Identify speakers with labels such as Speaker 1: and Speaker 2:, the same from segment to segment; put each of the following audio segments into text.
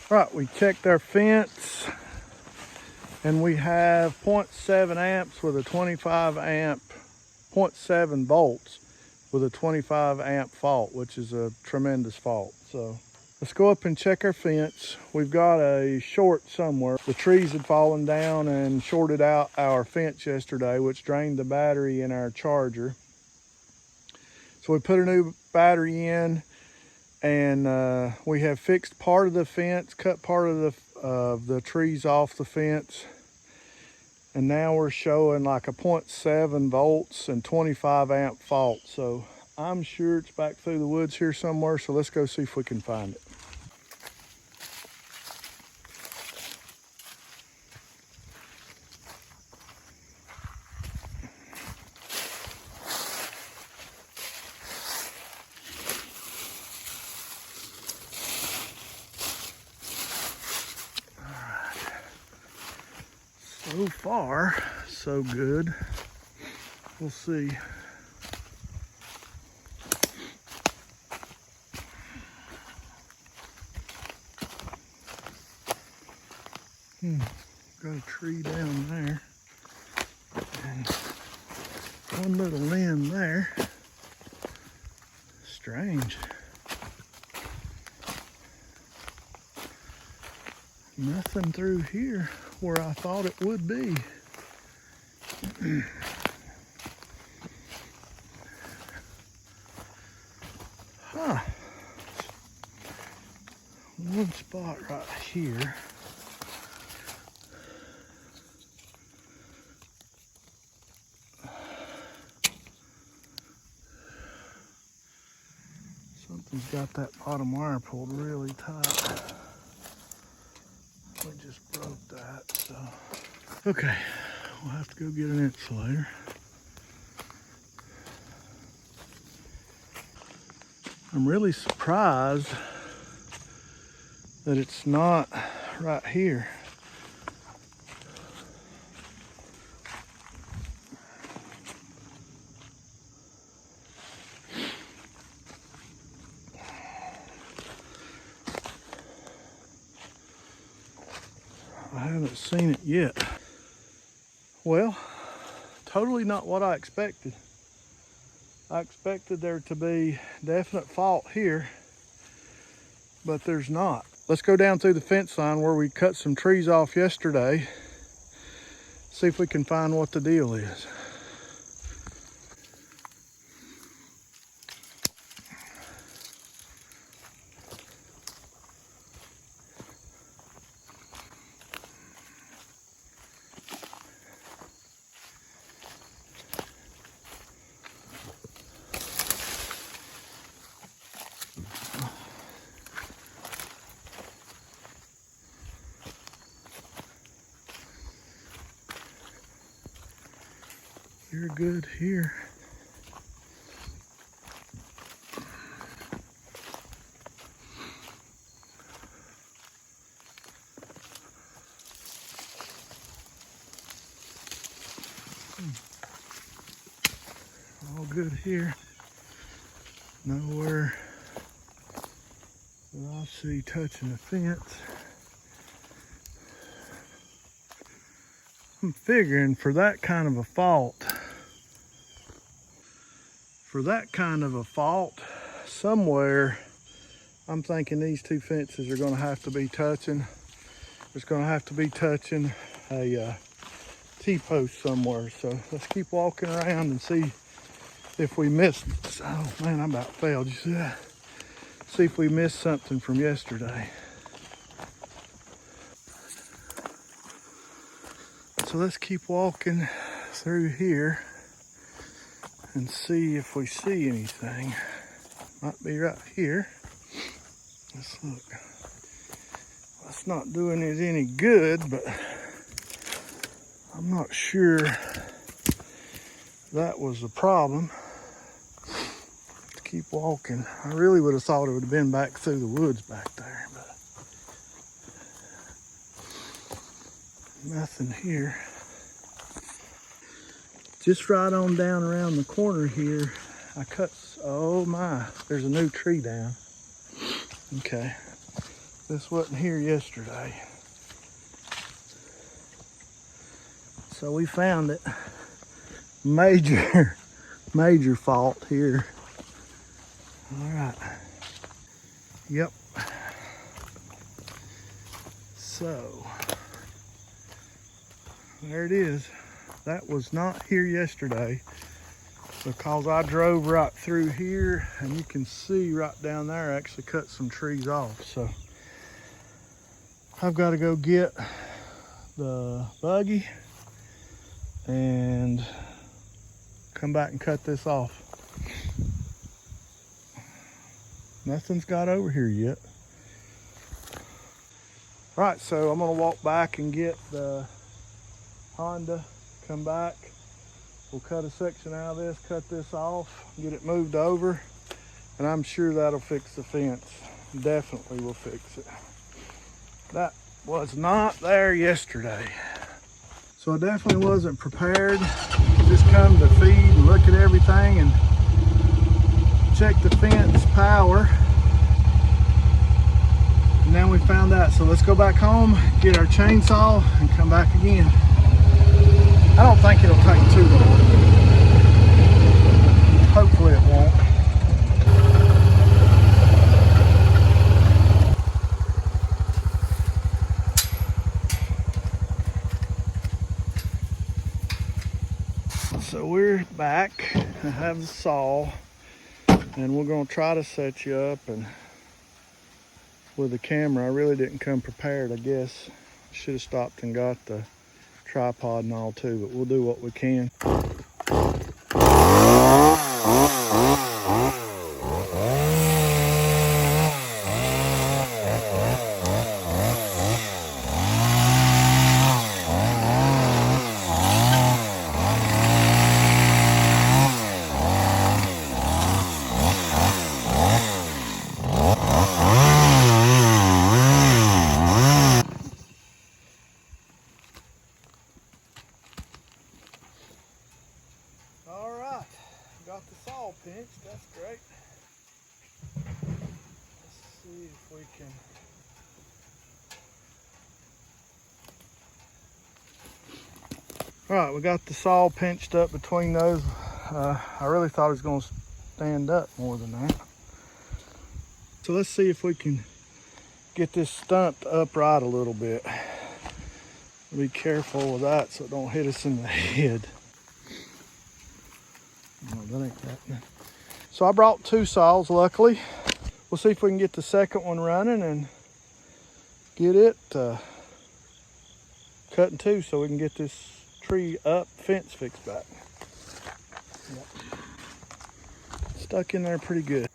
Speaker 1: Right, we checked our fence and we have 0.7 amps with a 25 amp, 0.7 volts with a 25 amp fault, which is a tremendous fault. So let's go up and check our fence. We've got a short somewhere. The trees had fallen down and shorted out our fence yesterday, which drained the battery in our charger. So we put a new battery in, and we have fixed part of the fence, cut part of the trees off the fence. And now we're showing like a 0.7 volts and 25 amp fault. So I'm sure it's back through the woods here somewhere. So let's go see if we can find it. So far, so good. We'll see. Got a tree down there. And one little limb there. Strange. Nothing through here where I thought it would be. Huh. One spot right here. Something's got that bottom wire pulled really tight. We just broke that, so. Okay, we'll have to go get an insulator. I'm really surprised that it's not right here. I haven't seen it yet. Well, totally not what I expected. I expected there to be definite fault here, but there's not. Let's go down through the fence line where we cut some trees off yesterday, see if we can find what the deal is. You're good here. All good here. Nowhere that I see touching the fence. I'm figuring for that kind of a fault, somewhere, I'm thinking these two fences are going to have to be touching. It's going to have to be touching a T-post somewhere. So let's keep walking around and see if we missed. Oh man, I about failed. You see that? See if we missed something from yesterday. So let's keep walking through here and see if we see anything. Might be right here. Let's look. That's not doing it any good, but I'm not sure that was the problem. Let's keep walking. I really would have thought it would have been back through the woods back there, but nothing here. Just right on down around the corner here, I cut, oh my, there's a new tree down. Okay, This wasn't here yesterday. So we found it. Major fault here. All right. Yep. So there it is. That was not here yesterday because I drove right through here, and you can see right down there I actually cut some trees off. So I've got to go get the buggy and come back and cut this off. Nothing's got over here yet. Right, so I'm gonna walk back and get the Honda, come back. We'll cut a section out of this, cut this off, get it moved over, and I'm sure that'll fix the fence. Definitely will fix it. That was not there yesterday. So I definitely wasn't prepared. Just come to feed and look at everything and check the fence power. And then we found out. So let's go back home, get our chainsaw, and come back again. I don't think it'll take too long. Hopefully it won't. So we're back. I have the saw, and we're gonna try to set you up. And with the camera, I really didn't come prepared, I guess. Should have stopped and got the tripod and all too, but we'll do what we can. Got the saw pinched, that's great. Let's see if we can. All right, we got the saw pinched up between those. I really thought it was gonna stand up more than that. So let's see if we can get this stumped upright a little bit. Be careful with that so it don't hit us in the head. No, that ain't happening. So I brought two saws, luckily. We'll see if we can get the second one running and get it cut in two so we can get this tree up, fence fixed back. Yep. Stuck in there pretty good.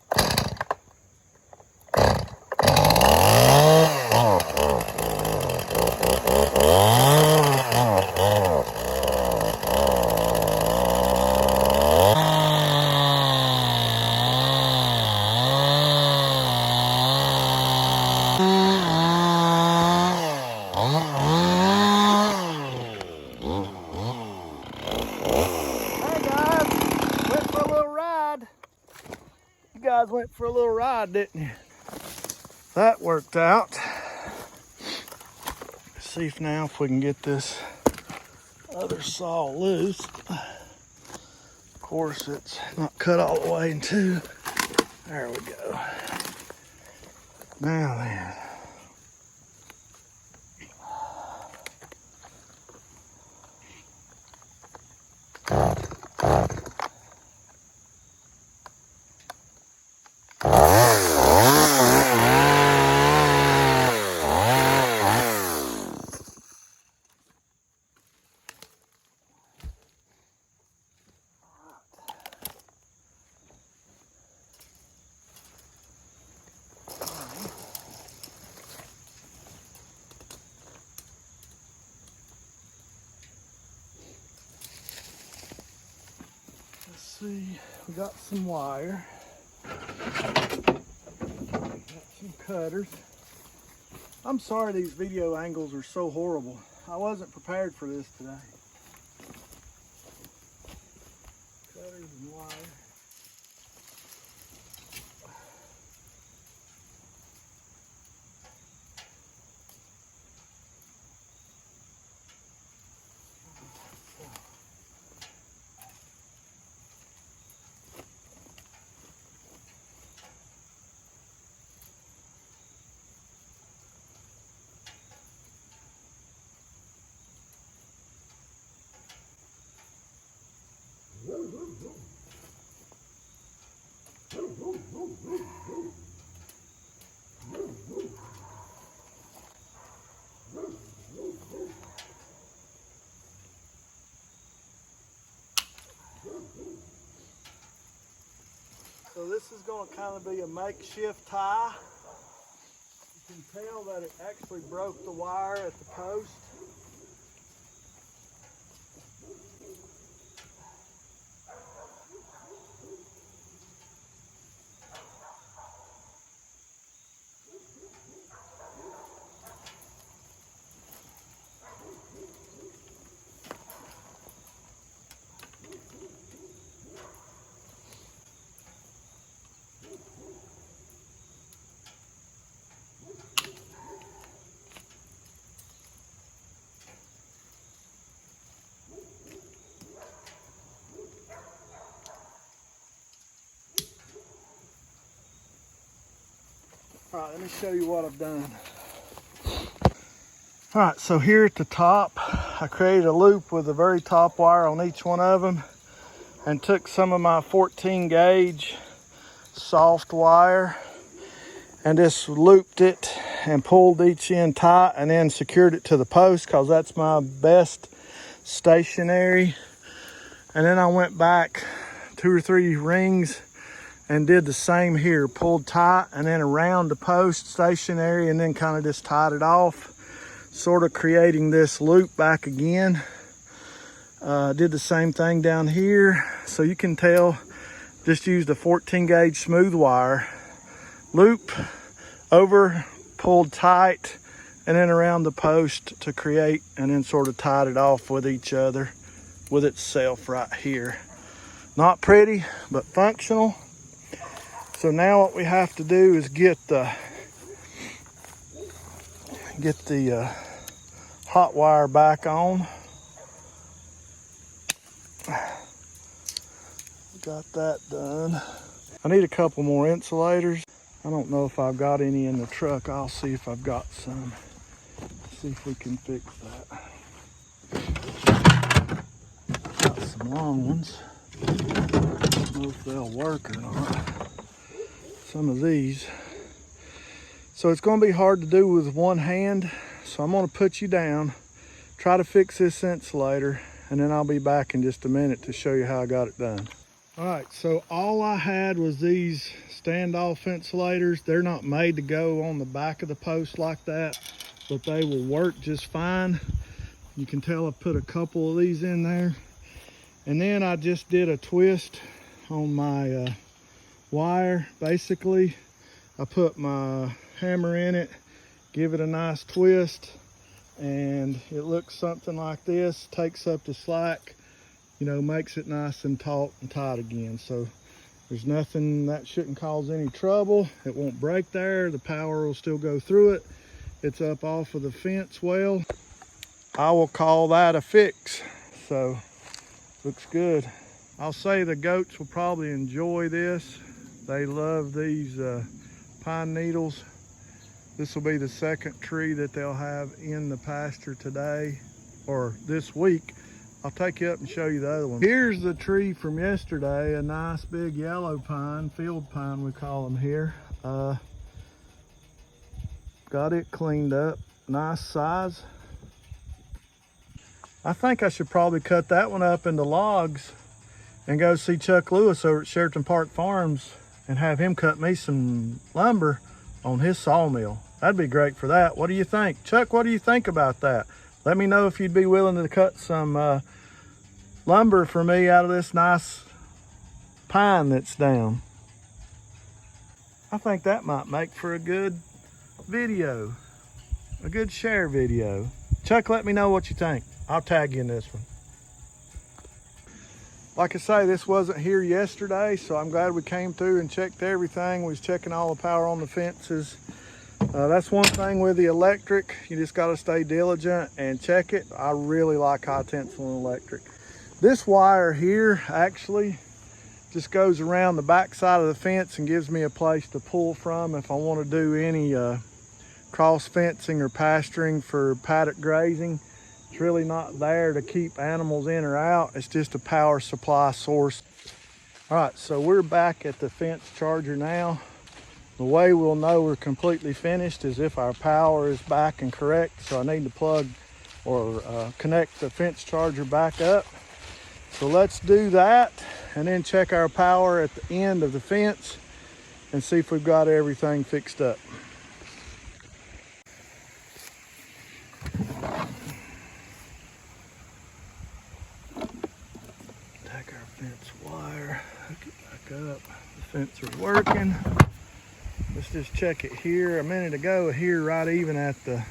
Speaker 1: Went for a little ride, didn't you? That worked out. Let's see if now if we can get this other saw loose. Of course, it's not cut all the way in two. There we go. Now then. See, we got some wire, got some cutters. I'm sorry these video angles are so horrible. I wasn't prepared for this today. Cutters and wire. So this is going to kind of be a makeshift tie. You can tell that it actually broke the wire at the post. All right, let me show you what I've done. All right, so here at the top, I created a loop with the very top wire on each one of them and took some of my 14 gauge soft wire and just looped it and pulled each end tight and then secured it to the post because that's my best stationary. And then I went back 2 or 3 rings and did the same here, pulled tight and then around the post stationary and then kind of just tied it off, sort of creating this loop back again. Did the same thing down here. So you can tell, just used a 14 gauge smooth wire, loop over, pulled tight, and then around the post to create, and then sort of tied it off with each other, with itself right here. Not pretty, but functional. So now what we have to do is get the hot wire back on. Got that done. I need a couple more insulators. I don't know if I've got any in the truck. I'll see if I've got some. See if we can fix that. Got some long ones. I don't know if they'll work or not. Some of these. So it's going to be hard to do with one hand. So I'm going to put you down, try to fix this insulator, and then I'll be back in just a minute to show you how I got it done. All right, so all I had was these standoff insulators. They're not made to go on the back of the post like that, but they will work just fine. You can tell I put a couple of these in there. And then I just did a twist on my wire. Basically, I put my hammer in it, give it a nice twist, and it looks something like this. Takes up the slack, you know, makes it nice and taut and tight again. So there's nothing, that shouldn't cause any trouble. It won't break there. The power will still go through it. It's up off of the fence well. I will call that a fix. So looks good. I'll say the goats will probably enjoy this. They love these pine needles. This will be the second tree that they'll have in the pasture today or this week. I'll take you up and show you the other one. Here's the tree from yesterday, a nice big yellow pine, field pine we call them here. Got it cleaned up, nice size. I think I should probably cut that one up into logs and go see Chuck Lewis over at Sheraton Park Farms and have him cut me some lumber on his sawmill. That'd be great for that. What do you think? Chuck, what do you think about that? Let me know if you'd be willing to cut some lumber for me out of this nice pine that's down. I think that might make for a good video, a good share video. Chuck, let me know what you think. I'll tag you in this one. Like I say, this wasn't here yesterday, so I'm glad we came through and checked everything. We was checking all the power on the fences. That's one thing with the electric. You just got to stay diligent and check it. I really like high tensile electric. This wire here actually just goes around the back side of the fence and gives me a place to pull from if I want to do any cross fencing or pasturing for paddock grazing. It's really not there to keep animals in or out. It's just a power supply source. All right, so we're back at the fence charger now. The way we'll know we're completely finished is if our power is back and correct. So I need to plug or connect the fence charger back up. So let's do that and then check our power at the end of the fence and see if we've got everything fixed up. Take our fence wire, hook it back up. The fence is working. Let's just check it here. A minute ago, here right even at the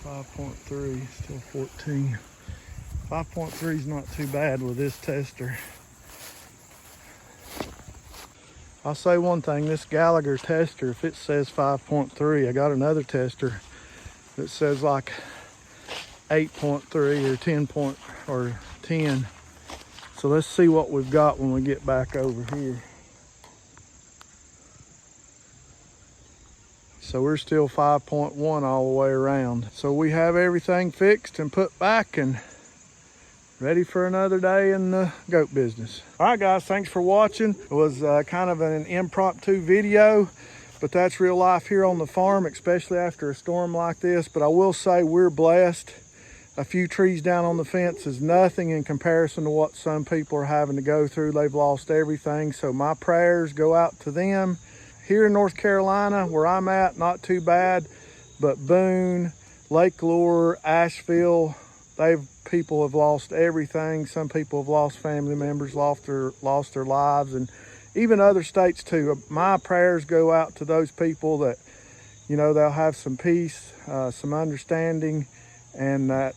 Speaker 1: 5.3, still 14. 5.3 is not too bad with this tester. I'll say one thing, this Gallagher tester, if it says 5.3, I got another tester that says like 8.3 or 10. So let's see what we've got when we get back over here. So we're still 5.1 all the way around. So we have everything fixed and put back and ready for another day in the goat business. All right, guys, thanks for watching. It was kind of an impromptu video, but that's real life here on the farm, especially after a storm like this. But I will say we're blessed. A few trees down on the fence is nothing in comparison to what some people are having to go through. They've lost everything. So my prayers go out to them. Here in North Carolina, where I'm at, not too bad, but Boone, Lake Lure, Asheville, people have lost everything. Some people have lost family members, lost their lives, and even other states too. My prayers go out to those people that, you know, they'll have some peace, some understanding, and that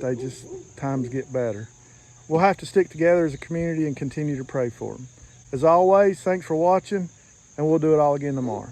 Speaker 1: they just, times get better. We'll have to stick together as a community and continue to pray for them. As always, thanks for watching, and we'll do it all again tomorrow.